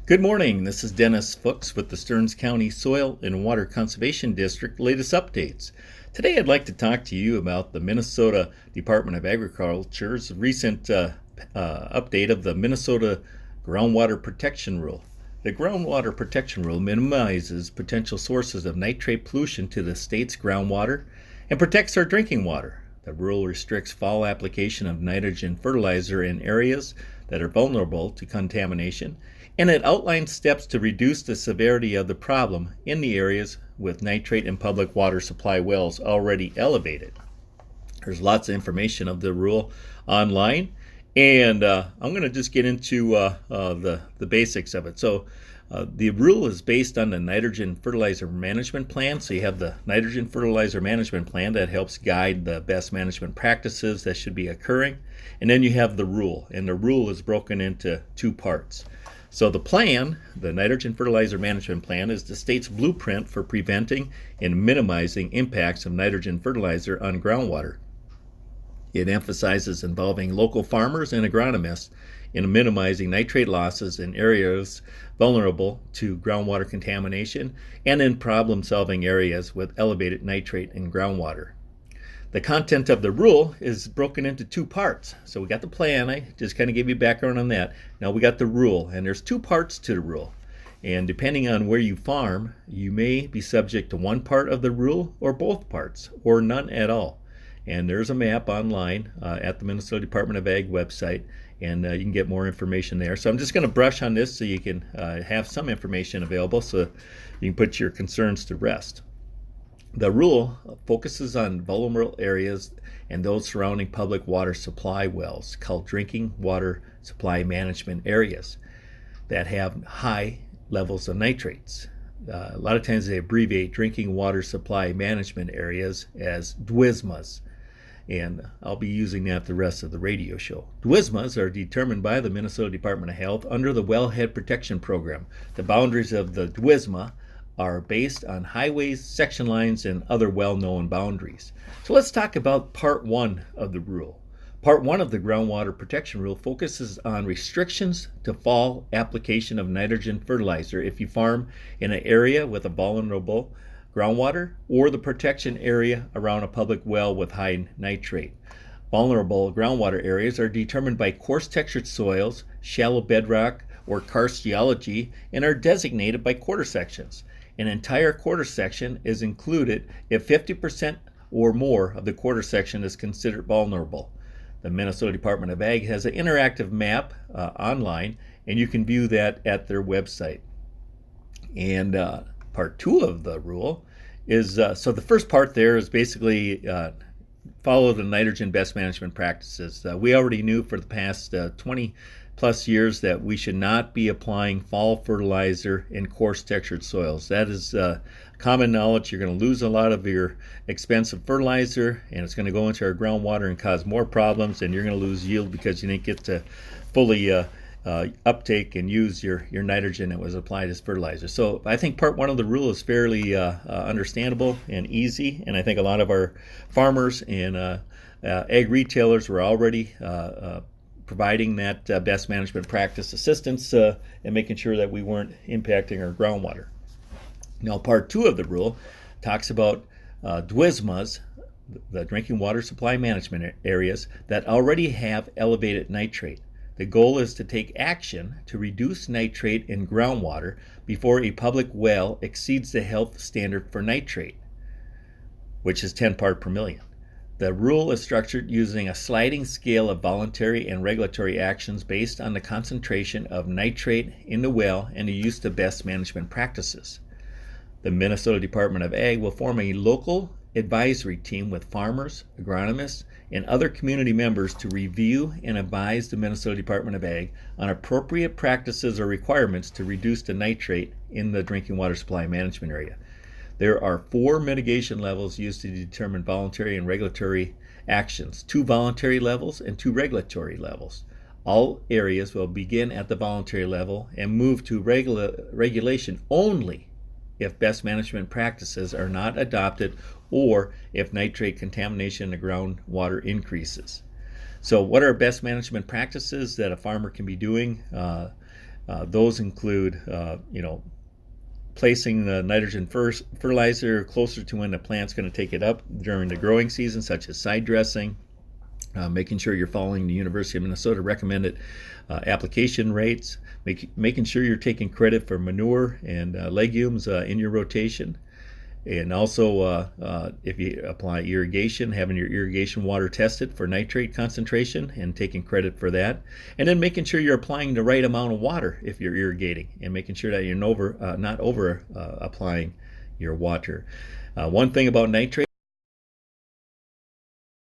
Good morning. This is Dennis Fuchs with the Stearns County Soil and Water Conservation District latest updates. Today I'd like to talk to you about the Minnesota Department of Agriculture's recent update of the Minnesota Groundwater Protection Rule. The Groundwater Protection Rule minimizes potential sources of nitrate pollution to the state's groundwater and protects our drinking water. The rule restricts fall application of nitrogen fertilizer in areas that are vulnerable to contamination, and it outlines steps to reduce the severity of the problem in the areas with nitrate and public water supply wells already elevated. There's lots of information of the rule online, and I'm going to just get into the basics of it. So the rule is based on the Nitrogen Fertilizer Management Plan. So you have the Nitrogen Fertilizer Management Plan that helps guide the best management practices that should be occurring. And then you have the rule, and the rule is broken into two parts. So the plan, the Nitrogen Fertilizer Management Plan, is the state's blueprint for preventing and minimizing impacts of nitrogen fertilizer on groundwater. It emphasizes involving local farmers and agronomists in minimizing nitrate losses in areas vulnerable to groundwater contamination and in problem-solving areas with elevated nitrate in groundwater. The content of the rule is broken into two parts. So we got the plan, I just kind of gave you background on that. Now we got the rule, and there's two parts to the rule. And depending on where you farm, you may be subject to one part of the rule or both parts, or none at all. And there's a map online at the Minnesota Department of Ag website, and you can get more information there. So I'm just going to brush on this so you can have some information available so you can put your concerns to rest. The rule focuses on vulnerable areas and those surrounding public water supply wells, called drinking water supply management areas, that have high levels of nitrates. A lot of times they abbreviate drinking water supply management areas as DWSMAs, and I'll be using that the rest of the radio show. DWSMAs are determined by the Minnesota Department of Health under the Wellhead Protection Program. The boundaries of the DWSMA are based on highways, section lines, and other well-known boundaries. So let's talk about Part 1 of the rule. Part 1 of the Groundwater Protection Rule focuses on restrictions to fall application of nitrogen fertilizer if you farm in an area with a vulnerable groundwater or the protection area around a public well with high nitrate. Vulnerable groundwater areas are determined by coarse textured soils, shallow bedrock, or karst geology, and are designated by quarter sections. An entire quarter section is included if 50% or more of the quarter section is considered vulnerable. The Minnesota Department of Ag has an interactive map online, and you can view that at their website. And Part 2 of the rule is, so the first part there is basically follow the nitrogen best management practices. We already knew for the past 20 plus years that we should not be applying fall fertilizer in coarse textured soils. That is common knowledge. You're going to lose a lot of your expensive fertilizer, and it's going to go into our groundwater and cause more problems, and you're going to lose yield because you didn't get to fully uptake and use your nitrogen that was applied as fertilizer. So I think Part 1 of the rule is fairly understandable and easy, and I think a lot of our farmers and ag retailers were already providing that best management practice assistance and making sure that we weren't impacting our groundwater. Now, Part 2 of the rule talks about DWSMAs, the drinking water supply management areas, that already have elevated nitrate. The goal is to take action to reduce nitrate in groundwater before a public well exceeds the health standard for nitrate, which is 10 part per million. The rule is structured using a sliding scale of voluntary and regulatory actions based on the concentration of nitrate in the well and the use of best management practices. The Minnesota Department of Ag will form a local advisory team with farmers, agronomists, and other community members to review and advise the Minnesota Department of Ag on appropriate practices or requirements to reduce the nitrate in the drinking water supply management area. There are 4 mitigation levels used to determine voluntary and regulatory actions, 2 voluntary levels and 2 regulatory levels. All areas will begin at the voluntary level and move to regulation only if best management practices are not adopted or if nitrate contamination in the groundwater increases. So what are best management practices that a farmer can be doing? Those include, placing the nitrogen fertilizer closer to when the plant's going to take it up during the growing season, such as side dressing, making sure you're following the University of Minnesota recommended application rates, making sure you're taking credit for manure and legumes in your rotation. And also, if you apply irrigation, having your irrigation water tested for nitrate concentration and taking credit for that. And then making sure you're applying the right amount of water if you're irrigating, and making sure that you're not over applying your water. One thing about nitrate